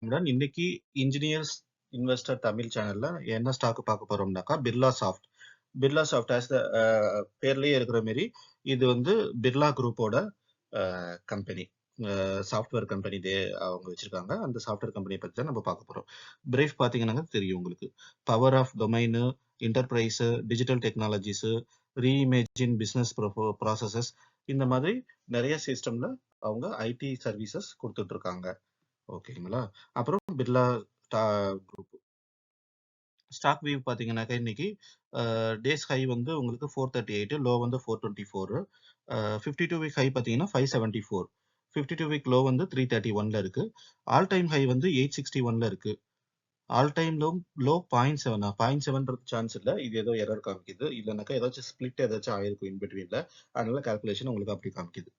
இன்னைக்கு engineers investor Tamil சேனல்ல என்ன ஸ்டாக் பார்க்க போறோம்னாக்கா Birla soft. Birla soft as the பேர்லயே இருக்கிற மாதிரி இது வந்து பிர்லா குரூப்போட கம்பெனி, சாஃப்ட்வேர் கம்பெனி அவங்க வச்சிருக்காங்க. அந்த சாஃப்ட்வேர் கம்பெனியை பத்தி தான் நம்ம பார்க்க போறோம். பிரீஃப் பார்த்தீங்கன்னா தெரியும் உங்களுக்கு. Power of domain, enterprise, digital technologies, reimagine business processes, இந்த மாதிரி நிறைய சிஸ்டம்ல அவங்க ஐடி சர்வீசஸ் கொடுத்துட்டு இருக்காங்க. ஓகேங்களா? அப்புறம் பிர்லா குரூப் ஸ்டாக் வியூ பார்த்தீங்கன்னாக்கா இன்னைக்கு டேஸ் ஹை வந்து உங்களுக்கு 438, லோ வந்து 424. 52 வீக் ஹை பார்த்தீங்கன்னா 574. 52 வீக் லோ வந்து 331ல இருக்கு. ஆல் டைம் ஹை வந்து 861ல இருக்கு. All time low 0.7. 0.7 சான்ஸ் இல்லை. இது ஏதோ எரர் காமிக்குது. இல்லைனாக்கா ஏதாச்சும் ஸ்பிளிட் ஏதாச்சும் ஆயிருக்கும் இன்பிட்வீன்ல. அதனால கால்குலேஷன் உங்களுக்கு அப்படி காமிக்குது.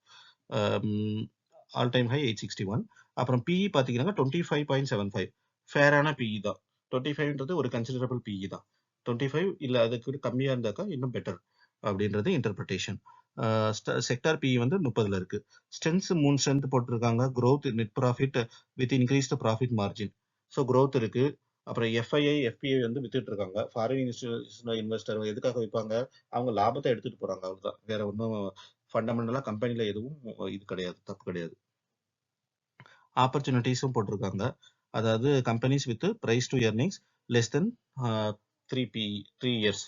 All time high 861. அப்புறம் பிஇ பார்த்தீங்கன்னா 25.75. ஃபேரான பிஇ தான். 25ன்றது ஒரு கன்சிடரபிள் பிஇ தான். 25 இல்லை அதுக்கு கம்மியாக இருந்தாக்கா இன்னும் பெட்டர் அப்படின்றது இன்டர்பிரிட்டேஷன். செக்டார் பிஇ வந்து 30ல இருக்கு. ஸ்ட்ரென்த்ஸ் 3 ஸ்ட்ரென்த் போட்டிருக்காங்க. growth, net profit with increased profit margin. So growth இருக்கு. அப்புறம் எஃப்ஐஐ எஃபிஐ வந்து வித்துட்டு இருக்காங்க. ஃபாரின் இன்ஸ்டியூஷனல் இன்வெஸ்டர் எதுக்காக வைப்பாங்க? அவங்க லாபத்தை எடுத்துட்டு போறாங்க, அவ்வளவுதான். வேற ஒன்றும் ஃபண்டமெண்டலா கம்பெனில எதுவும் இது கிடையாது, தப்பு கிடையாது. ஆப்பர்ச்சுனிட்டிஸும் போட்டிருக்காங்க. அதாவது companies with price to earnings less than 3 years.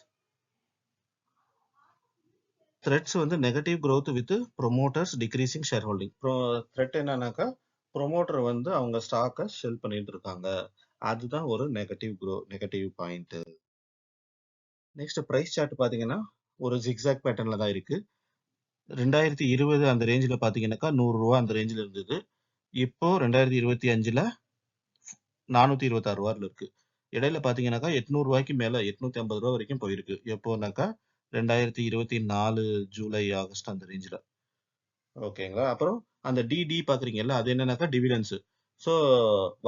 Threats வந்து negative growth with promoters decreasing share holding. Threat என்னன்னாக்கா ப்ரொமோட்டர் வந்து அவங்க ஸ்டாக்கை செல் பண்ணிட்டு இருக்காங்க. அதுதான் ஒரு negative point. Next price chart பாத்தீங்கன்னா ஒரு ஜிக்ஸாக் பேட்டர்ன்ல தான் இருக்கு. 2020 அந்த ரேஞ்சில் பாத்தீங்கன்னாக்கா 100 ரூபா அந்த ரேஞ்சில் இருந்தது. இப்போ 2025ல 426 ரூபாயில இருக்கு. இடையில பாத்தீங்கன்னாக்கா 800 ரூபாய்க்கு மேல 850 ரூபாய் வரைக்கும் போயிருக்கு. எப்போனாக்கா 2024 ஜூலை ஆகஸ்ட் அந்த ரேஞ்சில். ஓகேங்களா? அப்புறம் அந்த டிடி பாக்குறீங்கல்ல, அது என்னன்னாக்கா டிவிடன்ஸ். ஸோ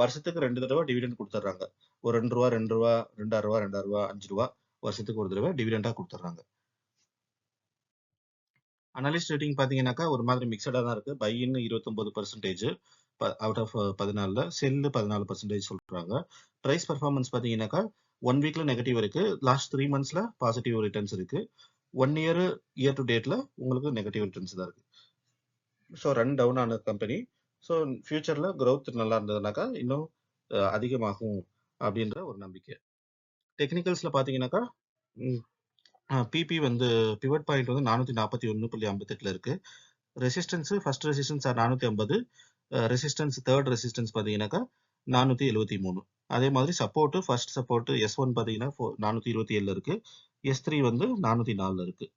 வருஷத்துக்கு 2 தடவை டிவிடெண்ட் கொடுத்துட்றாங்க. ஒரு 2 ரூபா 2 ரூபா 2 ரூபா 2 ரூபா 5 ரூபா வருஷத்துக்கு ஒரு தடவை டிவிடெண்டா கொடுத்துட்றாங்க. அனலிஸ்ட் ரேட்டிங் பாத்தீங்கன்னாக்கா ஒரு மாதிரி மிக்சடா தான் இருக்கு. பை இன் 29%, அவுட் ஆஃப் 14ல, செல்லு 14% சொல்றாங்க. பிரைஸ் பர்ஃபார்மன்ஸ் பாத்தீங்கன்னாக்கா 1 வீக்ல நெகட்டிவ் இருக்கு. லாஸ்ட் 3 மந்த்ஸ்ல பாசிட்டிவ் ரிட்டர்ன்ஸ் இருக்கு. 1 இயர் டு டேட்ல உங்களுக்கு நெகட்டிவ் ரிட்டர்ன்ஸ் தான் இருக்கு. ஸோ ரன் டவுன் ஆன கம்பெனி. ஸோ ஃபியூச்சர்ல growth நல்லா இருந்ததுனாக்கா இன்னும் அதிகமாகும் அப்படின்ற ஒரு நம்பிக்கை. டெக்னிக்கல்ஸ்ல பாத்தீங்கன்னாக்கா பிபி வந்து பிவட் பாயிண்ட் வந்து 441.58ல இருக்கு. Resistance first resistance 450. Resistance third resistance பார்த்தீங்கன்னாக்கா 473. அதே மாதிரி சப்போர்ட் ஃபர்ஸ்ட் சப்போர்ட் S1 பார்த்தீங்கன்னா 427ல இருக்கு. S3 வந்து 404ல இருக்கு.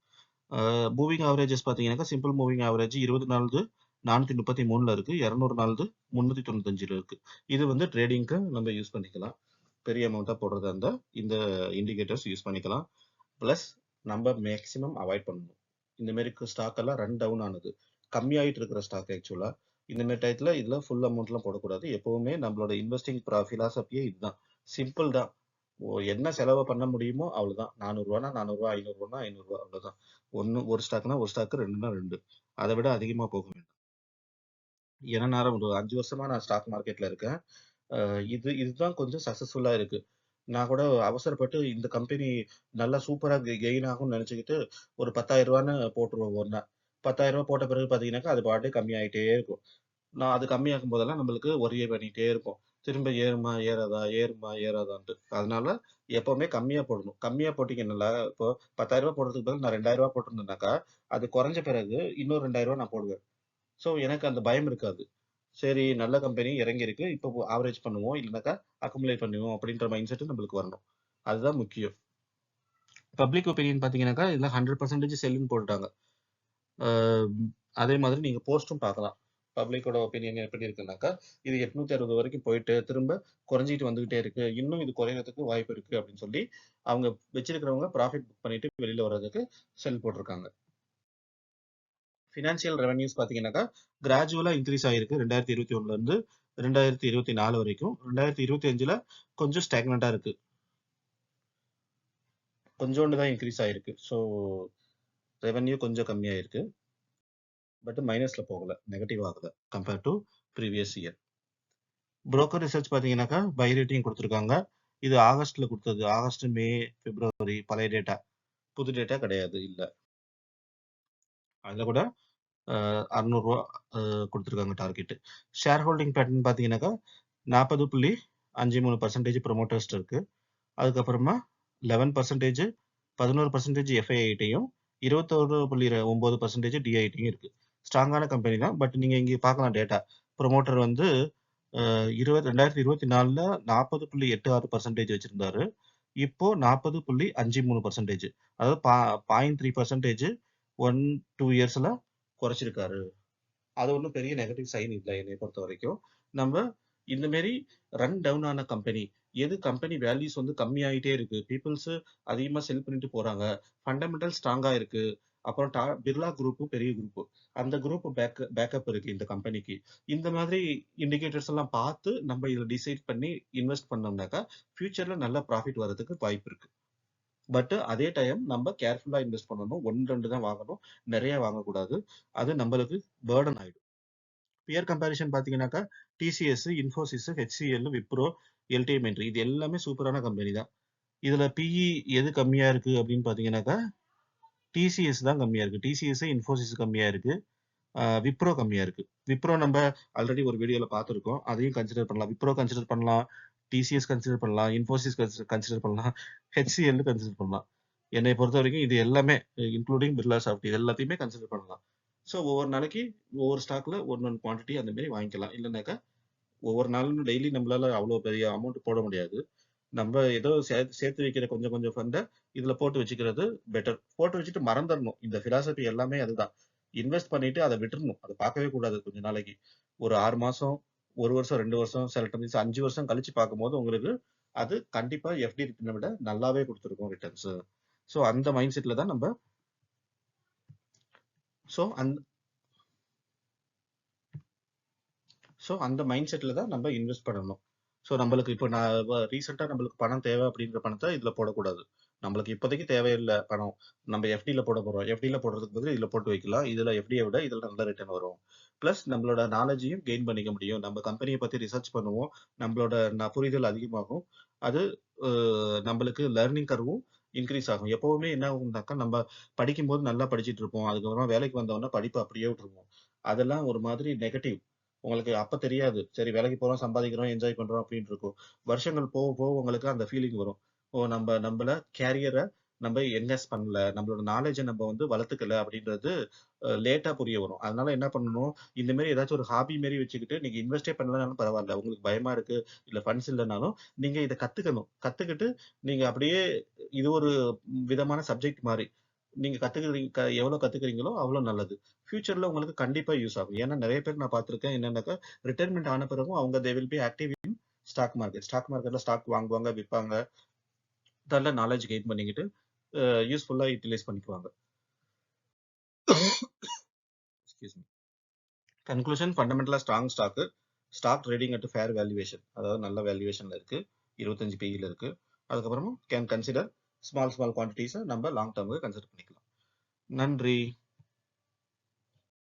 மூவிங் ஆவரேஜஸ் பார்த்தீங்கன்னாக்கா சிம்பிள் மூவிங் ஆவரேஜ் 20 நாளுது 433ல இருக்கு. 200 நாளுது 395ல இருக்கு. இது வந்து ட்ரேடிங்க்கு நம்ம யூஸ் பண்ணிக்கலாம். பெரிய அமௌண்ட்டாக போடுறதா இருந்தால் இந்த இண்டிகேட்டர்ஸ் யூஸ் பண்ணிக்கலாம். ப்ளஸ் நம்ம மேக்ஸிமம் அவாய்ட் பண்ணணும். இந்த மாதிரி ஸ்டாக் எல்லாம் ரன் டவுன் ஆனது, கம்மியாயிட்டு இருக்கிற ஸ்டாக் ஆக்சுவலா இந்த மாதிரி டயத்துல இதுல ஃபுல் அமௌண்ட்லாம் போடக்கூடாது. எப்பவுமே நம்மளோட இன்வெஸ்டிங் பிலாசபியே இதுதான். சிம்பிள் தான். என்ன செலவு பண்ண முடியுமோ அவ்வளவுதான். 400 ரூபானா 400 ரூபா, 500 ரூபானா 500 ரூபா, அவ்வளவுதான். ஒரு ஸ்டாக்னா ஒரு ஸ்டாக், 2னா 2. அதை விட அதிகமா போக வேண்டாம். ஏன்னா நான் ஒரு 5 வருஷமா நான் ஸ்டாக் மார்க்கெட்ல இருக்கேன். இதுதான் கொஞ்சம் சக்சஸ்ஃபுல்லா இருக்கு. நான் கூட அவசரப்பட்டு இந்த கம்பெனி நல்லா சூப்பரா கெயின் ஆகும்னு நினைச்சுக்கிட்டு ஒரு 10,000 ரூபான்னு போட்டுருவோம் ஒரு நாள். 10,000 ரூபாய் போட்ட பிறகு பாத்தீங்கன்னாக்கா அது பாட்டு கம்மியாயிட்டே இருக்கும். நான் அது கம்மியாகும் போதெல்லாம் நம்மளுக்கு ஒரே பண்ணிட்டே இருக்கும். திரும்ப ஏறுமா ஏறாதா ஏறுமா ஏறாதான்ட்டு. அதனால எப்பவுமே கம்மியா போடணும். கம்மியா போட்டீங்கன்னா இப்போ 10,000 ரூபாய் போடுறதுக்கு பதில் நான் 2,000 ரூபாய் போட்டிருந்தேன்னாக்கா அது குறைஞ்ச பிறகு இன்னும் 2,000 ரூபாய் நான் போடுவேன். ஸோ எனக்கு அந்த பயம் இருக்காது. சரி நல்ல கம்பெனி இறங்கி இருக்கு, இப்போ ஆவரேஜ் பண்ணுவோம், இல்லைனாக்கா அக்குமுலேட் பண்ணுவோம் அப்படின்ற மைண்ட் செட் நம்மளுக்கு வரணும். அதுதான் முக்கியம். பப்ளிக் ஒப்பீனியன் பாத்தீங்கன்னாக்கா இதுல 100% செல்லுன்னு போட்டுட்டாங்க. அதே மாதிரி நீங்க போஸ்டும் பார்க்கலாம். பப்ளிக்கோட ஒப்பீனியன் எப்படி இருக்குன்னாக்கா இது 860 வரைக்கும் போயிட்டு திரும்ப குறைஞ்சிட்டு வந்துகிட்டே இருக்கு, இன்னும் இது குறையறதுக்கு வாய்ப்பு இருக்கு அப்படின்னு சொல்லி அவங்க வச்சிருக்கிறவங்க ப்ராஃபிட் புக் பண்ணிட்டு வெளியில வர்றதுக்கு செல் போட்டிருக்காங்க. ஃபினான்ஷியல் ரெவன்யூஸ் பாத்தீங்கன்னாக்கா கிராஜுவலா இன்க்ரீஸ் ஆயிருக்கு 2021ல இருந்து 2024 வரைக்கும். 2025ல கொஞ்சம் ஸ்டாக்னண்டா இருக்கு. கொஞ்சோண்டு தான் இன்க்ரீஸ் ஆயிருக்கு. ஸோ ரெவன்யூ கொஞ்சம் கம்மியாயிருக்கு. பட் மைனஸ்ல போகல, நெகட்டிவ் ஆகல compared to previous year. Broker research பார்த்தீங்கன்னாக்கா பை ரேட்டிங் கொடுத்துருக்காங்க. இது ஆகஸ்ட்ல கொடுத்தது. ஆகஸ்ட், மே, பிப்ரவரி பழைய டேட்டா. புது டேட்டா கிடையாது. இல்ல. அதில் கூட ரூ. 600 கொடுத்துருக்காங்க டார்கெட். ஷேர் ஹோல்டிங் பேட்டர்ன் பார்த்தீங்கன்னாக்கா 40.53% ப்ரொமோட்டர்ஸ்ட் இருக்கு. அதுக்கப்புறமா 11%, 11% எஃப்ஐஐட்டையும் 21.9% டிஐட்டையும் இருக்கு. ஸ்ட்ராங்கான கம்பெனி தான். பட் நீங்க இங்க பார்க்கலாம் டேட்டா. ப்ரொமோட்டர் வந்து 2024ல 40.86% வச்சிருந்தாரு. இப்போ 40.53%. அதாவது 0.3% 1-2 இயர்ஸ்ல குறைச்சிருக்காரு. அது ஒன்றும் பெரிய நெகட்டிவ் சைன் இல்லை என்னை பொறுத்த வரைக்கும். நம்ம இந்த மாரி ரன் டவுன் ஆன கம்பெனி, எது கம்பெனி வேல்யூஸ் வந்து கம்மியாயிட்டே இருக்கு, பீப்புள்ஸ் அதிகமா செல் பண்ணிட்டு போறாங்க, ஃபண்டமெண்டல் ஸ்ட்ராங்கா இருக்கு, அப்புறம் பிர்லா குரூப்பும் பெரிய குரூப், அந்த குரூப் பேக்கப் இருக்கு இந்த கம்பெனிக்கு. இந்த மாதிரி இண்டிகேட்டர்ஸ் எல்லாம் பார்த்து நம்ம இதில் டிசைட் பண்ணி இன்வெஸ்ட் பண்ணோம்னாக்கா ஃபியூச்சர்ல நல்ல ப்ராஃபிட் வர்றதுக்கு வாய்ப்பு இருக்கு. பட் அதே டைம் நம்ம கேர்ஃபுல்லா இன்வெஸ்ட் பண்ணணும். 1-2 தான் வாங்கணும், நிறைய வாங்கக்கூடாது. அது நம்மளுக்கு பேர்டன் ஆயிடும். பியர் கம்பேரிசன் பார்த்தீங்கன்னாக்கா TCS, Infosys, HCL, Wipro, LTM entry இது எல்லாமே சூப்பரான கம்பெனி தான். இதுல பிஇ எது கம்மியா இருக்கு அப்படின்னு பார்த்தீங்கன்னாக்கா டிசிஎஸ் தான் கம்மியா இருக்கு. டிசிஎஸ், இன்ஃபோசிஸ் கம்மியா இருக்கு. விப்ரோ கம்மியா இருக்கு. விப்ரோ நம்ம ஆல்ரெடி ஒரு வீடியோல பார்த்துருக்கோம். அதையும் கன்சிடர் பண்ணலாம். விப்ரோ கன்சிடர் பண்ணலாம், டிசிஎஸ் கன்சிடர் பண்ணலாம், இன்ஃபோசிஸ் கன்சிடர் பண்ணலாம், ஹெச்சிஎல் கன்சிடர் பண்ணலாம். என்னை பொறுத்த வரைக்கும் இது எல்லாமே இன்க்ளூடிங் பிர்லா சாஃப்ட் இது எல்லாத்தையுமே கன்சிடர் பண்ணலாம். ஸோ ஒவ்வொரு நாளைக்கு ஒவ்வொரு ஸ்டாக்ல ஒன் குவான்டிட்டி அந்த மாதிரி வாங்கிக்கலாம். இல்லைனாக்கா ஒவ்வொரு நாளும் டெய்லி நம்மளால அவ்வளோ பெரிய அமௌண்ட் போட முடியாது. நம்ம ஏதோ சேர்த்து வைக்கிற கொஞ்சம் கொஞ்சம் ஃபண்டை இதுல போட்டு வச்சுக்கிறது பெட்டர். போட்டு வச்சுட்டு மறந்துடணும். இந்த பிலாசபி எல்லாமே அதுதான். இன்வெஸ்ட் பண்ணிட்டு அதை விட்டுறணும். அதை பார்க்கவே கூடாது கொஞ்ச நாளைக்கு. ஒரு 6 மாசம், 1 வருஷம், 2 வருஷம், சில டைம்ஸ் 5 வருஷம் கழிச்சு பார்க்கும்போது உங்களுக்கு அது கண்டிப்பா எஃப்டி ரிட்டர்னை விட நல்லாவே கொடுத்துருக்கும் ரிட்டர்ன்ஸ். ஸோ அந்த மைண்ட் செட்ல தான் நம்ம ஸோ அந்த ஸோ அந்த மைண்ட் செட்டில் தான் நம்ம இன்வெஸ்ட் பண்ணணும். ஸோ நம்மளுக்கு இப்போ நான் ரீசெண்டாக நம்மளுக்கு பணம் தேவை அப்படின்ற பணத்தை இதில் போடக்கூடாது. நம்மளுக்கு இப்போதைக்கு தேவையில்லை பணம். நம்ம எஃப்டியில் போட போகிறோம். எஃப்டியில் போடுறதுக்கு பதில் இதில் போட்டு வைக்கலாம். இதில் எஃப்டியை விட இதில் நல்ல ரிட்டர்ன் வரும். ப்ளஸ் நம்மளோட நாலேஜையும் கெயின் பண்ணிக்க முடியும். நம்ம கம்பெனியை பற்றி ரிசர்ச் பண்ணுவோம். நம்மளோட புரிதல் அதிகமாகும். அது நம்மளுக்கு லேர்னிங் கர்வும் இன்க்ரீஸ் ஆகும். எப்பவுமே என்ன ஆகும்னாக்கா நம்ம படிக்கும்போது நல்லா படிச்சுட்டு இருப்போம். அதுக்கப்புறம் வேலைக்கு வந்தோடனே படிப்பு அப்படியே விட்டுருவோம். அதெல்லாம் ஒரு மாதிரி நெகட்டிவ். உங்களுக்கு அப்ப தெரியாது. சரி வேலைக்கு போறோம், சம்பாதிக்கிறோம், என்ஜாய் பண்றோம் அப்படின்னு இருக்கும். வருஷங்கள் போக போக உங்களுக்கு அந்த ஃபீலிங் வரும். ஓ நம்மள கேரியரை நம்ம இன்வெஸ்ட் பண்ணல, நம்மளோட நாலேஜை நம்ம வந்து வளர்த்துக்கல அப்படின்றது லேட்டா புரிய வரும். அதனால என்ன பண்ணணும், இந்த மாதிரி ஏதாச்சும் ஒரு ஹாபி மாரி வச்சுக்கிட்டு நீங்க இன்வெஸ்டே பண்ணலனாலும் பரவாயில்ல. உங்களுக்கு பயமா இருக்கு, இல்ல ஃபண்ட்ஸ் இல்லைனாலும் நீங்க இதை கத்துக்கணும். கத்துக்கிட்டு நீங்க அப்படியே இது ஒரு விதமான சப்ஜெக்ட் மாதிரி நீங்க கத்துக்கிறீங்க. எவ்வளவு கத்துக்கிறீங்களோ அவ்வளவு நல்லது. ஃபியூச்சர்ல உங்களுக்கு கண்டிப்பா யூஸ் ஆகும். ஏன்னா நிறைய பேர் நான் பார்த்திருக்கேன். என்னன்னாக்கா ரிட்டைர்மெண்ட் ஆன பிறகும் அவங்க they will be active in stock market. Stock மார்க்கெட்ல ஸ்டாக் வாங்குவாங்க, விற்பாங்க. நல்ல நாலேஜ் கெயின் பண்ணிக்கிட்டு யூஸ்ஃபுல்லா யூட்டிலைஸ் பண்ணிக்குவாங்க. Excuse me. கன்க்ளூஷன் ஃபண்டமெண்டலா strong stock trading at fair valuation. அதாவது நல்ல வேல்யூவேஷன்ல இருக்கு. 25 பிஇல இருக்கு. அதுக்கப்புறமா கேன் கன்சிடர் ஸ்மால் குவான்டிட்டிஸை நம்ம லாங் டேர்முக்கு கன்சிடர் பண்ணிக்கலாம். நன்றி.